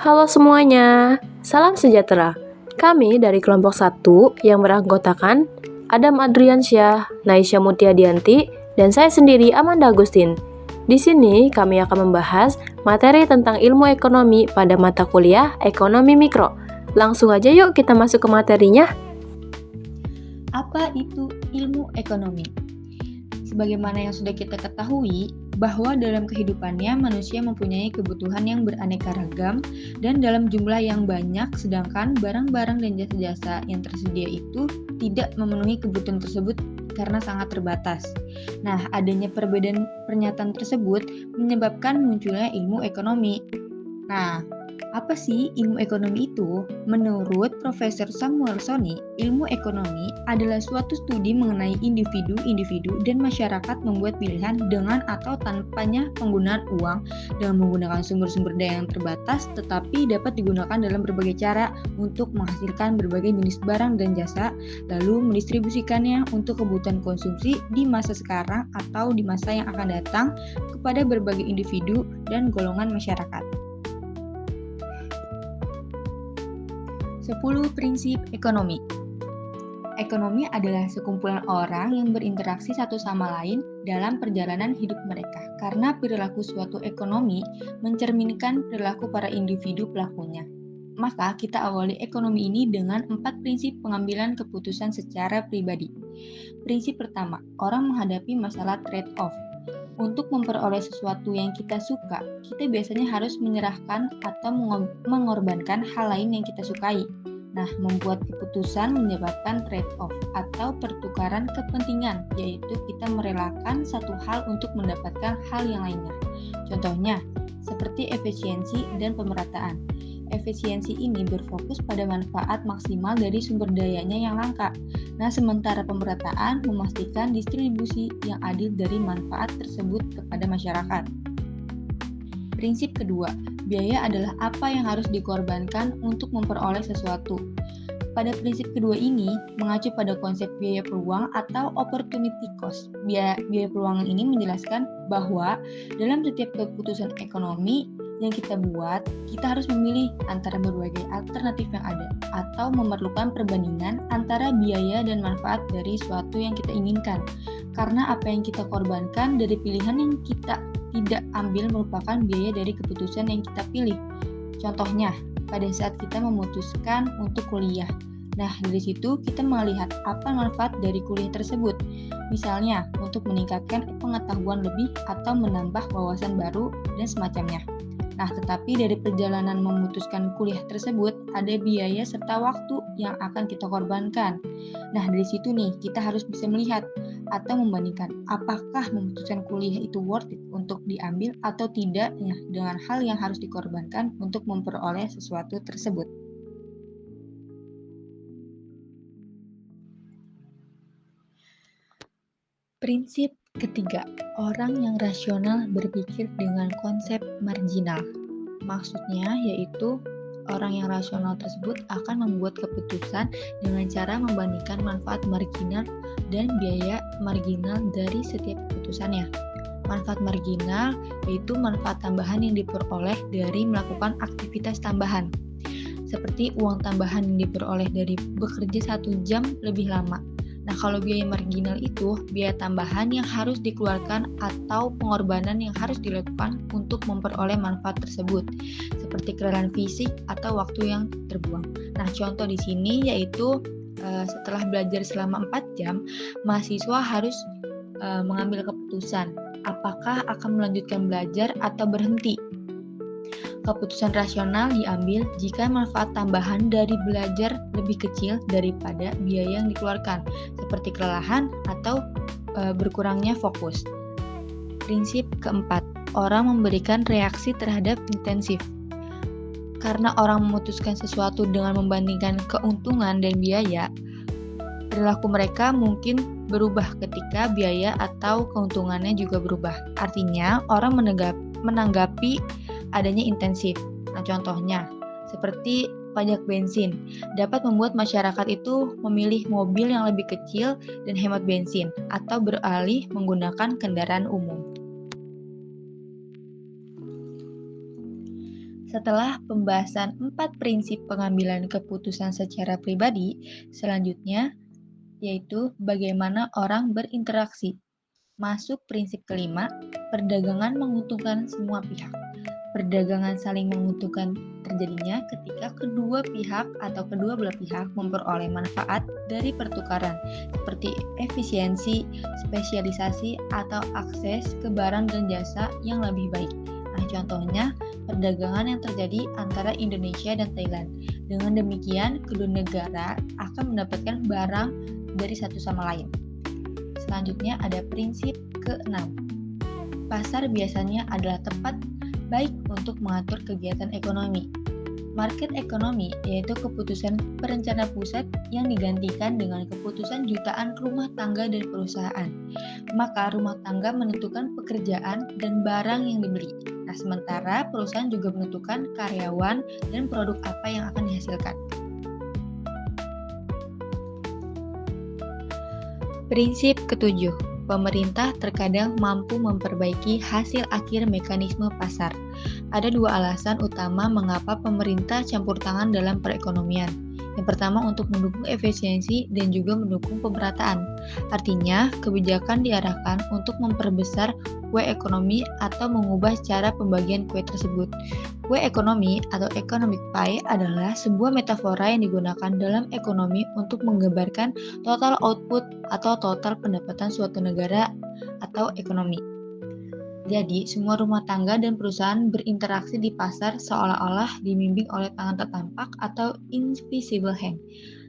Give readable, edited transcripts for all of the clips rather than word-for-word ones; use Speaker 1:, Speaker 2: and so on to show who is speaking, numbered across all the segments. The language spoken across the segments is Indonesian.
Speaker 1: Halo semuanya, salam sejahtera. Kami dari kelompok 1 yang beranggotakan Adam Adriansyah, Naisha Mutyadianti, dan saya sendiri Amanda Agustin. Di sini kami akan membahas materi tentang ilmu ekonomi pada mata kuliah Ekonomi Mikro. Langsung aja yuk kita masuk ke materinya.
Speaker 2: Apa itu ilmu ekonomi? Sebagaimana yang sudah kita ketahui, bahwa dalam kehidupannya manusia mempunyai kebutuhan yang beraneka ragam dan dalam jumlah yang banyak, sedangkan barang-barang dan jasa-jasa yang tersedia itu tidak memenuhi kebutuhan tersebut karena sangat terbatas. Nah, adanya perbedaan pernyataan tersebut menyebabkan munculnya ilmu ekonomi. Nah, apa sih ilmu ekonomi itu? Menurut Profesor Samuel Sony, ilmu ekonomi adalah suatu studi mengenai individu dan masyarakat membuat pilihan dengan atau tanpanya penggunaan uang dengan menggunakan sumber-sumber daya yang terbatas, tetapi dapat digunakan dalam berbagai cara untuk menghasilkan berbagai jenis barang dan jasa, lalu mendistribusikannya untuk kebutuhan konsumsi di masa sekarang atau di masa yang akan datang kepada berbagai individu dan golongan masyarakat. 10 prinsip ekonomi. Ekonomi adalah sekumpulan orang yang berinteraksi satu sama lain dalam perjalanan hidup mereka, karena perilaku suatu ekonomi mencerminkan perilaku para individu pelakunya. Maka kita awali ekonomi ini dengan 4 prinsip pengambilan keputusan secara pribadi. Prinsip pertama, orang menghadapi masalah trade-off. Untuk memperoleh sesuatu yang kita suka, kita biasanya harus menyerahkan atau mengorbankan hal lain yang kita sukai. Nah, membuat keputusan menyebabkan trade-off atau pertukaran kepentingan, yaitu kita merelakan satu hal untuk mendapatkan hal yang lainnya. Contohnya, seperti efisiensi dan pemerataan. Efisiensi ini berfokus pada manfaat maksimal dari sumber dayanya yang langka. Nah, sementara pemerataan memastikan distribusi yang adil dari manfaat tersebut kepada masyarakat. Prinsip kedua, biaya adalah apa yang harus dikorbankan untuk memperoleh sesuatu. Pada prinsip kedua ini, mengacu pada konsep biaya peluang atau opportunity cost. Biaya peluang ini menjelaskan bahwa dalam setiap keputusan ekonomi yang kita buat, kita harus memilih antara berbagai alternatif yang ada atau memerlukan perbandingan antara biaya dan manfaat dari suatu yang kita inginkan. Karena apa yang kita korbankan dari pilihan yang kita tidak ambil merupakan biaya dari keputusan yang kita pilih. Contohnya, pada saat kita memutuskan untuk kuliah. Nah, dari situ kita melihat apa manfaat dari kuliah tersebut. Misalnya, untuk meningkatkan pengetahuan lebih atau menambah wawasan baru dan semacamnya. Nah, tetapi dari perjalanan memutuskan kuliah tersebut, ada biaya serta waktu yang akan kita korbankan. Nah, dari situ nih, kita harus bisa melihat atau membandingkan apakah memutuskan kuliah itu worth it untuk diambil atau tidak ya, dengan hal yang harus dikorbankan untuk memperoleh sesuatu tersebut. Prinsip ketiga, orang yang rasional berpikir dengan konsep marginal. Maksudnya yaitu orang yang rasional tersebut akan membuat keputusan dengan cara membandingkan manfaat marginal dan biaya marginal dari setiap keputusannya. Manfaat marginal yaitu manfaat tambahan yang diperoleh dari melakukan aktivitas tambahan, seperti uang tambahan yang diperoleh dari bekerja 1 jam lebih lama. Nah, kalau biaya marginal itu biaya tambahan yang harus dikeluarkan atau pengorbanan yang harus dilakukan untuk memperoleh manfaat tersebut, seperti kelelahan fisik atau waktu yang terbuang. Nah, contoh di sini yaitu setelah belajar selama 4 jam, mahasiswa harus mengambil keputusan apakah akan melanjutkan belajar atau berhenti. Keputusan rasional diambil jika manfaat tambahan dari belajar lebih kecil daripada biaya yang dikeluarkan, seperti kelelahan atau berkurangnya fokus. Prinsip keempat, orang memberikan reaksi terhadap intensif. Karena orang memutuskan sesuatu dengan membandingkan keuntungan dan biaya, perilaku mereka mungkin berubah ketika biaya atau keuntungannya juga berubah. Artinya, orang menanggapi adanya intensif. Nah, contohnya seperti pajak bensin dapat membuat masyarakat itu memilih mobil yang lebih kecil dan hemat bensin atau beralih menggunakan kendaraan umum. Setelah pembahasan 4 prinsip pengambilan keputusan secara pribadi, selanjutnya yaitu bagaimana orang berinteraksi. Masuk prinsip kelima, perdagangan menguntungkan semua pihak. Perdagangan saling menguntungkan terjadinya ketika kedua pihak atau kedua belah pihak memperoleh manfaat dari pertukaran, seperti efisiensi, spesialisasi, atau akses ke barang dan jasa yang lebih baik. Nah, contohnya perdagangan yang terjadi antara Indonesia dan Thailand. Dengan demikian, kedua negara akan mendapatkan barang dari satu sama lain. Selanjutnya ada prinsip ke-6. Pasar biasanya adalah tempat baik untuk mengatur kegiatan ekonomi. Market ekonomi yaitu keputusan perencana pusat yang digantikan dengan keputusan jutaan rumah tangga dan perusahaan. Maka rumah tangga menentukan pekerjaan dan barang yang dibeli. Nah, sementara perusahaan juga menentukan karyawan dan produk apa yang akan dihasilkan. Prinsip ke-7. Pemerintah terkadang mampu memperbaiki hasil akhir mekanisme pasar. Ada dua alasan utama mengapa pemerintah campur tangan dalam perekonomian. Yang pertama untuk mendukung efisiensi dan juga mendukung pemerataan. Artinya, kebijakan diarahkan untuk memperbesar kue ekonomi atau mengubah cara pembagian kue tersebut. Kue ekonomi atau economic pie adalah sebuah metafora yang digunakan dalam ekonomi untuk menggambarkan total output atau total pendapatan suatu negara atau ekonomi. Jadi, semua rumah tangga dan perusahaan berinteraksi di pasar seolah-olah dibimbing oleh tangan tak tampak atau invisible hand.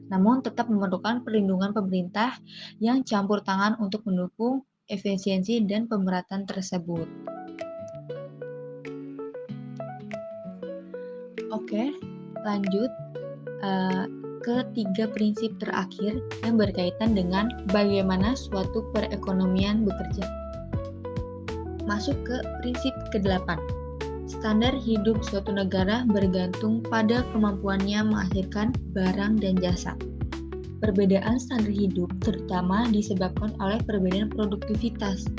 Speaker 2: Namun, tetap memerlukan perlindungan pemerintah yang campur tangan untuk mendukung efisiensi dan pemerataan tersebut. Oke, lanjut ke 3 prinsip terakhir yang berkaitan dengan bagaimana suatu perekonomian bekerja. Masuk ke prinsip ke-8. Standar hidup suatu negara bergantung pada kemampuannya menghasilkan barang dan jasa. Perbedaan standar hidup terutama disebabkan oleh perbedaan produktivitas,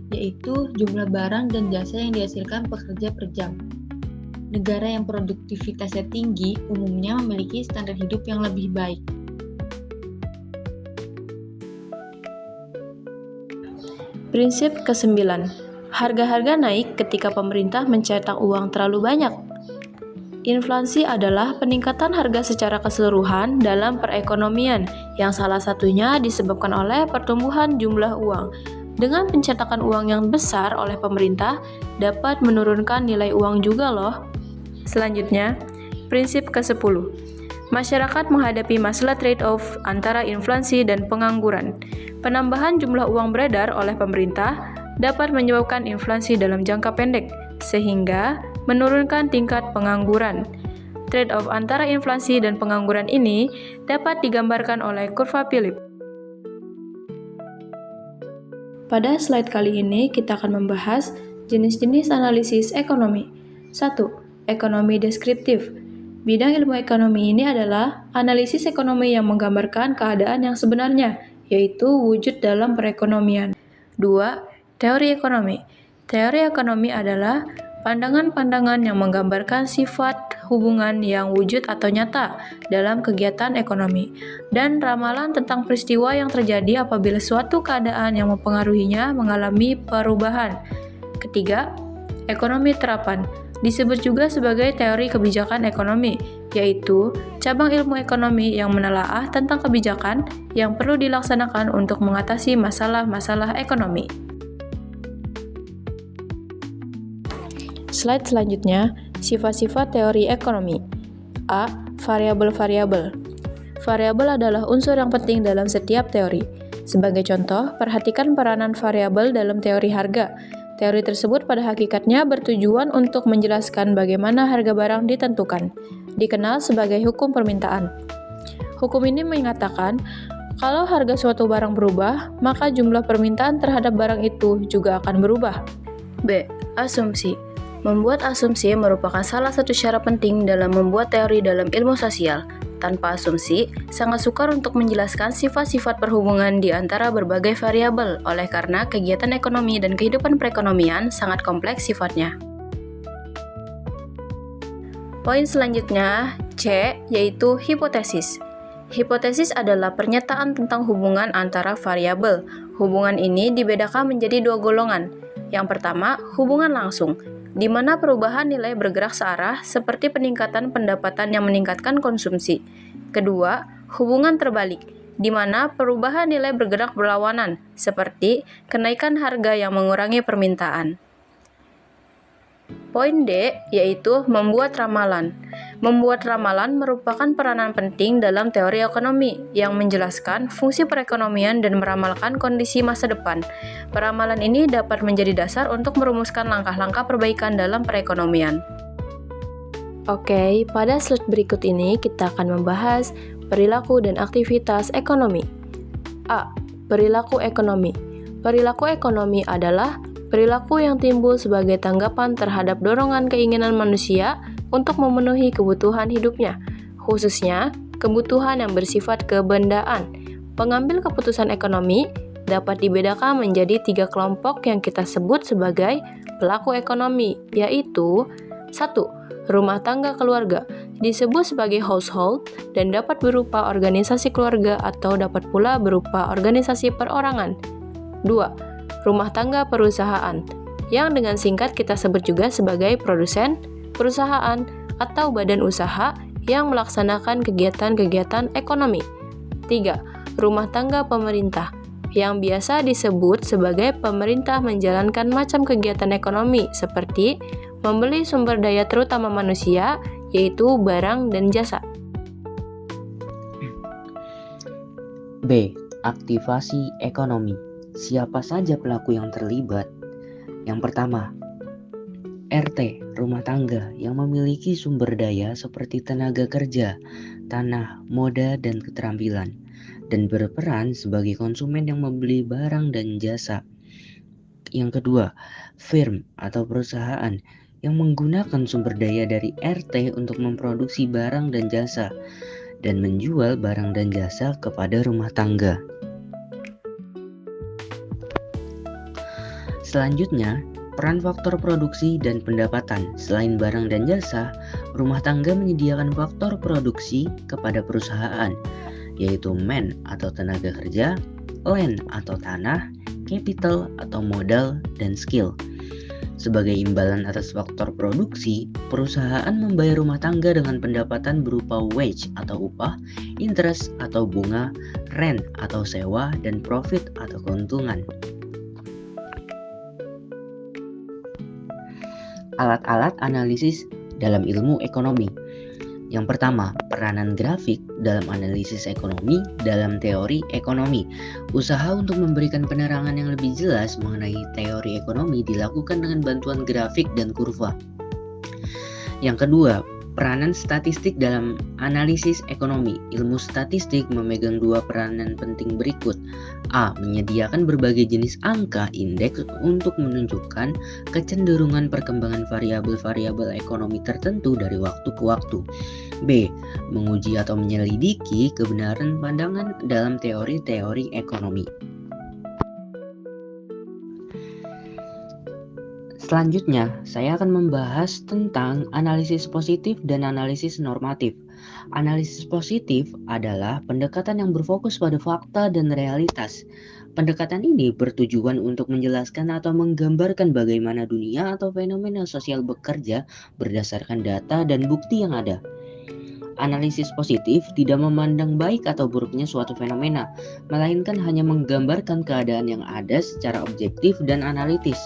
Speaker 2: yaitu jumlah barang dan jasa yang dihasilkan pekerja per jam. Negara yang produktivitasnya tinggi umumnya memiliki standar hidup yang lebih baik.
Speaker 1: Prinsip ke-9. Harga-harga naik ketika pemerintah mencetak uang terlalu banyak. Inflasi adalah peningkatan harga secara keseluruhan dalam perekonomian yang salah satunya disebabkan oleh pertumbuhan jumlah uang. Dengan pencetakan uang yang besar oleh pemerintah dapat menurunkan nilai uang juga loh. Selanjutnya, prinsip ke-10. Masyarakat menghadapi masalah trade-off antara inflasi dan pengangguran. Penambahan jumlah uang beredar oleh pemerintah dapat menyebabkan inflasi dalam jangka pendek, sehingga menurunkan tingkat pengangguran. Trade-off antara inflasi dan pengangguran ini dapat digambarkan oleh kurva Philip. Pada slide kali ini, kita akan membahas jenis-jenis analisis ekonomi. 1. Ekonomi deskriptif. Bidang ilmu ekonomi ini adalah analisis ekonomi yang menggambarkan keadaan yang sebenarnya, yaitu wujud dalam perekonomian. 2. Teori ekonomi. Teori ekonomi adalah pandangan-pandangan yang menggambarkan sifat hubungan yang wujud atau nyata dalam kegiatan ekonomi, dan ramalan tentang peristiwa yang terjadi apabila suatu keadaan yang mempengaruhinya mengalami perubahan. Ketiga, ekonomi terapan. Disebut juga sebagai teori kebijakan ekonomi, yaitu cabang ilmu ekonomi yang menelaah tentang kebijakan yang perlu dilaksanakan untuk mengatasi masalah-masalah ekonomi. Slide selanjutnya, sifat-sifat teori ekonomi. A. Variabel-variabel. Variabel adalah unsur yang penting dalam setiap teori. Sebagai contoh, perhatikan peranan variabel dalam teori harga. Teori tersebut pada hakikatnya bertujuan untuk menjelaskan bagaimana harga barang ditentukan. Dikenal sebagai hukum permintaan. Hukum ini mengatakan, kalau harga suatu barang berubah, maka jumlah permintaan terhadap barang itu juga akan berubah. B. Asumsi. Membuat asumsi merupakan salah satu syarat penting dalam membuat teori dalam ilmu sosial. Tanpa asumsi, sangat sukar untuk menjelaskan sifat-sifat perhubungan di antara berbagai variabel, oleh karena kegiatan ekonomi dan kehidupan perekonomian sangat kompleks sifatnya. Poin selanjutnya, C, yaitu hipotesis. Hipotesis adalah pernyataan tentang hubungan antara variabel. Hubungan ini dibedakan menjadi dua golongan. Yang pertama, hubungan langsung, di mana perubahan nilai bergerak searah seperti peningkatan pendapatan yang meningkatkan konsumsi. Kedua, hubungan terbalik, di mana perubahan nilai bergerak berlawanan, seperti kenaikan harga yang mengurangi permintaan. Poin D, yaitu membuat ramalan. Membuat ramalan merupakan peranan penting dalam teori ekonomi yang menjelaskan fungsi perekonomian dan meramalkan kondisi masa depan. Peramalan ini dapat menjadi dasar untuk merumuskan langkah-langkah perbaikan dalam perekonomian. Oke, pada slide berikut ini kita akan membahas perilaku dan aktivitas ekonomi. A. Perilaku ekonomi. Perilaku ekonomi adalah perilaku yang timbul sebagai tanggapan terhadap dorongan keinginan manusia untuk memenuhi kebutuhan hidupnya, khususnya kebutuhan yang bersifat kebendaan. Pengambil keputusan ekonomi dapat dibedakan menjadi 3 kelompok yang kita sebut sebagai pelaku ekonomi, yaitu 1. Rumah tangga keluarga, disebut sebagai household dan dapat berupa organisasi keluarga atau dapat pula berupa organisasi perorangan. 2. Rumah tangga perusahaan, yang dengan singkat kita sebut juga sebagai produsen, perusahaan, atau badan usaha yang melaksanakan kegiatan-kegiatan ekonomi. 3. Rumah tangga pemerintah, yang biasa disebut sebagai pemerintah menjalankan macam kegiatan ekonomi seperti membeli sumber daya terutama manusia, yaitu barang dan jasa.
Speaker 3: B. Aktivasi ekonomi. Siapa saja pelaku yang terlibat? Yang pertama, RT, rumah tangga yang memiliki sumber daya seperti tenaga kerja, tanah, moda, dan keterampilan, dan berperan sebagai konsumen yang membeli barang dan jasa. Yang kedua, firm atau perusahaan yang menggunakan sumber daya dari RT untuk memproduksi barang dan jasa, dan menjual barang dan jasa kepada rumah tangga. Selanjutnya, peran faktor produksi dan pendapatan. Selain barang dan jasa, rumah tangga menyediakan faktor produksi kepada perusahaan, yaitu man atau tenaga kerja, land atau tanah, capital atau modal, dan skill. Sebagai imbalan atas faktor produksi, perusahaan membayar rumah tangga dengan pendapatan berupa wage atau upah, interest atau bunga, rent atau sewa, dan profit atau keuntungan. Alat-alat analisis dalam ilmu ekonomi. Yang pertama, peranan grafik dalam analisis ekonomi dalam teori ekonomi. Usaha untuk memberikan penerangan yang lebih jelas mengenai teori ekonomi dilakukan dengan bantuan grafik dan kurva. Yang kedua, peranan statistik dalam analisis ekonomi. Ilmu statistik memegang dua peranan penting berikut. A. Menyediakan berbagai jenis angka indeks untuk menunjukkan kecenderungan perkembangan variabel-variabel ekonomi tertentu dari waktu ke waktu. B. Menguji atau menyelidiki kebenaran pandangan dalam teori-teori ekonomi. Selanjutnya, saya akan membahas tentang analisis positif dan analisis normatif. Analisis positif adalah pendekatan yang berfokus pada fakta dan realitas. Pendekatan ini bertujuan untuk menjelaskan atau menggambarkan bagaimana dunia atau fenomena sosial bekerja berdasarkan data dan bukti yang ada. Analisis positif tidak memandang baik atau buruknya suatu fenomena, melainkan hanya menggambarkan keadaan yang ada secara objektif dan analitis.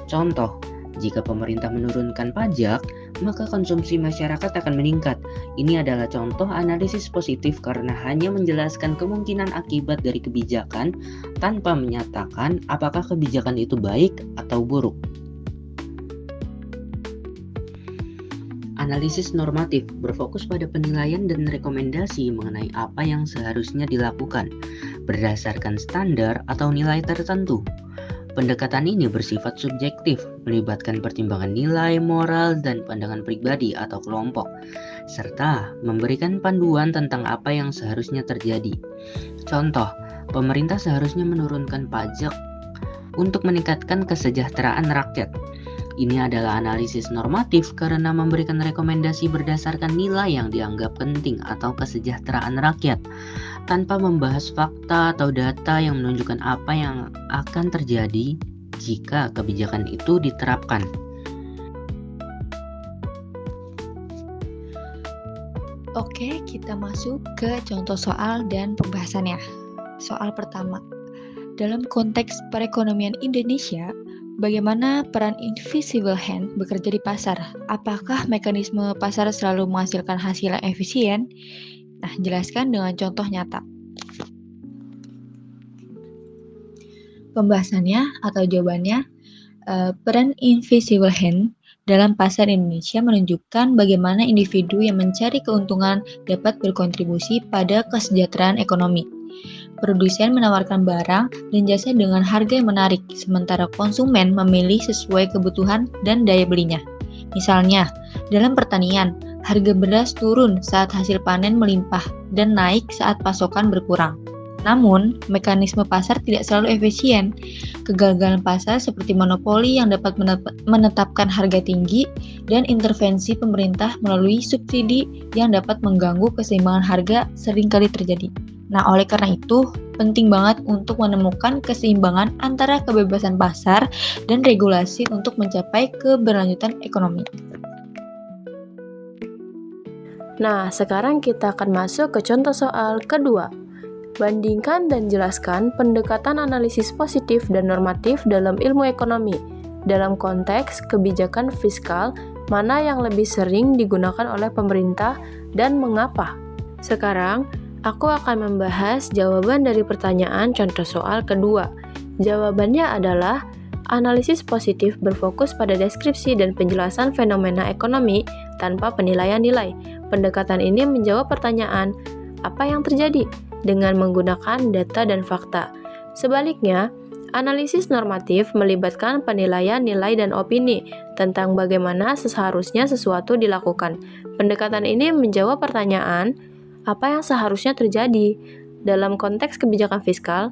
Speaker 3: Contoh, jika pemerintah menurunkan pajak, maka konsumsi masyarakat akan meningkat. Ini adalah contoh analisis positif karena hanya menjelaskan kemungkinan akibat dari kebijakan tanpa menyatakan apakah kebijakan itu baik atau buruk. Analisis normatif berfokus pada penilaian dan rekomendasi mengenai apa yang seharusnya dilakukan berdasarkan standar atau nilai tertentu. Pendekatan ini bersifat subjektif, melibatkan pertimbangan nilai, moral, dan pandangan pribadi atau kelompok, serta memberikan panduan tentang apa yang seharusnya terjadi. Contoh, pemerintah seharusnya menurunkan pajak untuk meningkatkan kesejahteraan rakyat. Ini adalah analisis normatif karena memberikan rekomendasi berdasarkan nilai yang dianggap penting atau kesejahteraan rakyat, tanpa membahas fakta atau data yang menunjukkan apa yang akan terjadi jika kebijakan itu diterapkan.
Speaker 2: Oke, kita masuk ke contoh soal dan pembahasannya. Soal pertama, dalam konteks perekonomian Indonesia, bagaimana peran invisible hand bekerja di pasar? Apakah mekanisme pasar selalu menghasilkan hasil yang efisien? Nah, jelaskan dengan contoh nyata. Pembahasannya atau jawabannya, peran invisible hand dalam pasar Indonesia menunjukkan bagaimana individu yang mencari keuntungan dapat berkontribusi pada kesejahteraan ekonomi. Produsen menawarkan barang dan jasa dengan harga yang menarik, sementara konsumen memilih sesuai kebutuhan dan daya belinya. Misalnya, dalam pertanian, harga beras turun saat hasil panen melimpah dan naik saat pasokan berkurang. Namun, mekanisme pasar tidak selalu efisien. Kegagalan pasar seperti monopoli yang dapat menetapkan harga tinggi dan intervensi pemerintah melalui subsidi yang dapat mengganggu keseimbangan harga seringkali terjadi. Nah, oleh karena itu, penting banget untuk menemukan keseimbangan antara kebebasan pasar dan regulasi untuk mencapai keberlanjutan ekonomi.
Speaker 1: Nah, sekarang kita akan masuk ke contoh soal kedua. Bandingkan dan jelaskan pendekatan analisis positif dan normatif dalam ilmu ekonomi. Dalam konteks kebijakan fiskal, mana yang lebih sering digunakan oleh pemerintah dan mengapa? Sekarang, aku akan membahas jawaban dari pertanyaan contoh soal kedua. Jawabannya adalah analisis positif berfokus pada deskripsi dan penjelasan fenomena ekonomi tanpa penilaian nilai. Pendekatan ini menjawab pertanyaan, apa yang terjadi? Dengan menggunakan data dan fakta. Sebaliknya, analisis normatif melibatkan penilaian nilai dan opini tentang bagaimana seharusnya sesuatu dilakukan. Pendekatan ini menjawab pertanyaan, apa yang seharusnya terjadi? Dalam konteks kebijakan fiskal,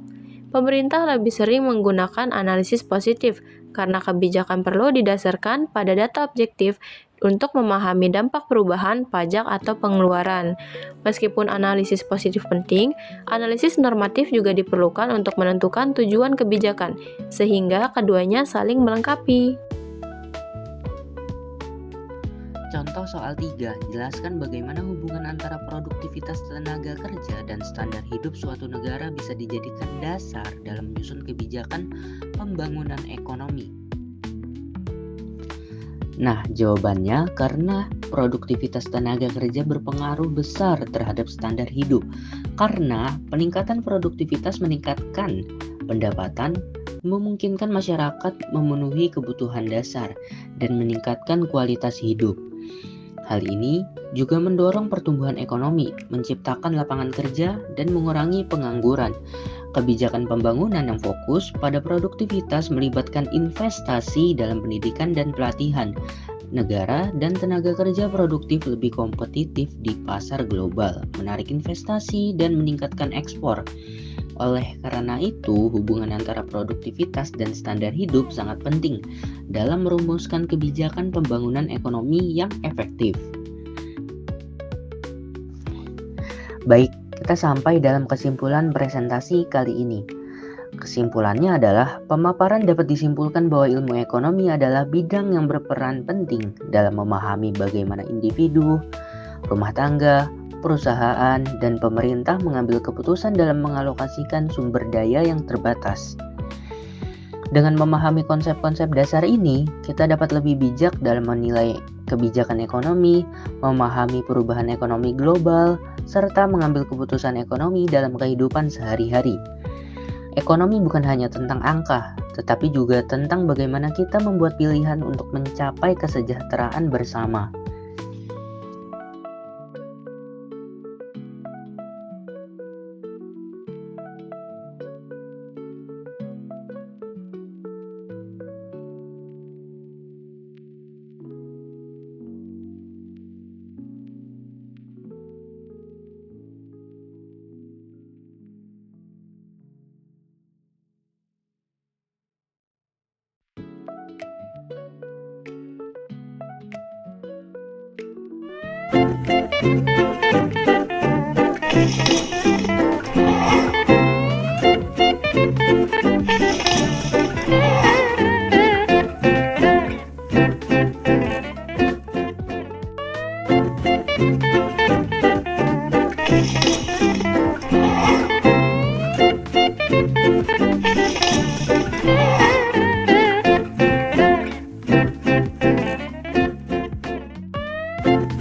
Speaker 1: pemerintah lebih sering menggunakan analisis positif karena kebijakan perlu didasarkan pada data objektif untuk memahami dampak perubahan pajak atau pengeluaran. Meskipun analisis positif penting, analisis normatif juga diperlukan untuk menentukan tujuan kebijakan, sehingga keduanya saling melengkapi.
Speaker 3: Contoh soal 3, jelaskan bagaimana hubungan antara produktivitas tenaga kerja dan standar hidup suatu negara bisa dijadikan dasar dalam menyusun kebijakan pembangunan ekonomi. Nah, jawabannya karena produktivitas tenaga kerja berpengaruh besar terhadap standar hidup. Karena peningkatan produktivitas meningkatkan pendapatan, memungkinkan masyarakat memenuhi kebutuhan dasar, dan meningkatkan kualitas hidup. Hal ini juga mendorong pertumbuhan ekonomi, menciptakan lapangan kerja, dan mengurangi pengangguran. Kebijakan pembangunan yang fokus pada produktivitas melibatkan investasi dalam pendidikan dan pelatihan. Negara dan tenaga kerja produktif lebih kompetitif di pasar global, menarik investasi, dan meningkatkan ekspor. Oleh karena itu, hubungan antara produktivitas dan standar hidup sangat penting dalam merumuskan kebijakan pembangunan ekonomi yang efektif. Baik, kita sampai dalam kesimpulan presentasi kali ini. Kesimpulannya adalah pemaparan dapat disimpulkan bahwa ilmu ekonomi adalah bidang yang berperan penting dalam memahami bagaimana individu, rumah tangga, perusahaan, dan pemerintah mengambil keputusan dalam mengalokasikan sumber daya yang terbatas. Dengan memahami konsep-konsep dasar ini, kita dapat lebih bijak dalam menilai kebijakan ekonomi, memahami perubahan ekonomi global, serta mengambil keputusan ekonomi dalam kehidupan sehari-hari. Ekonomi bukan hanya tentang angka, tetapi juga tentang bagaimana kita membuat pilihan untuk mencapai kesejahteraan bersama.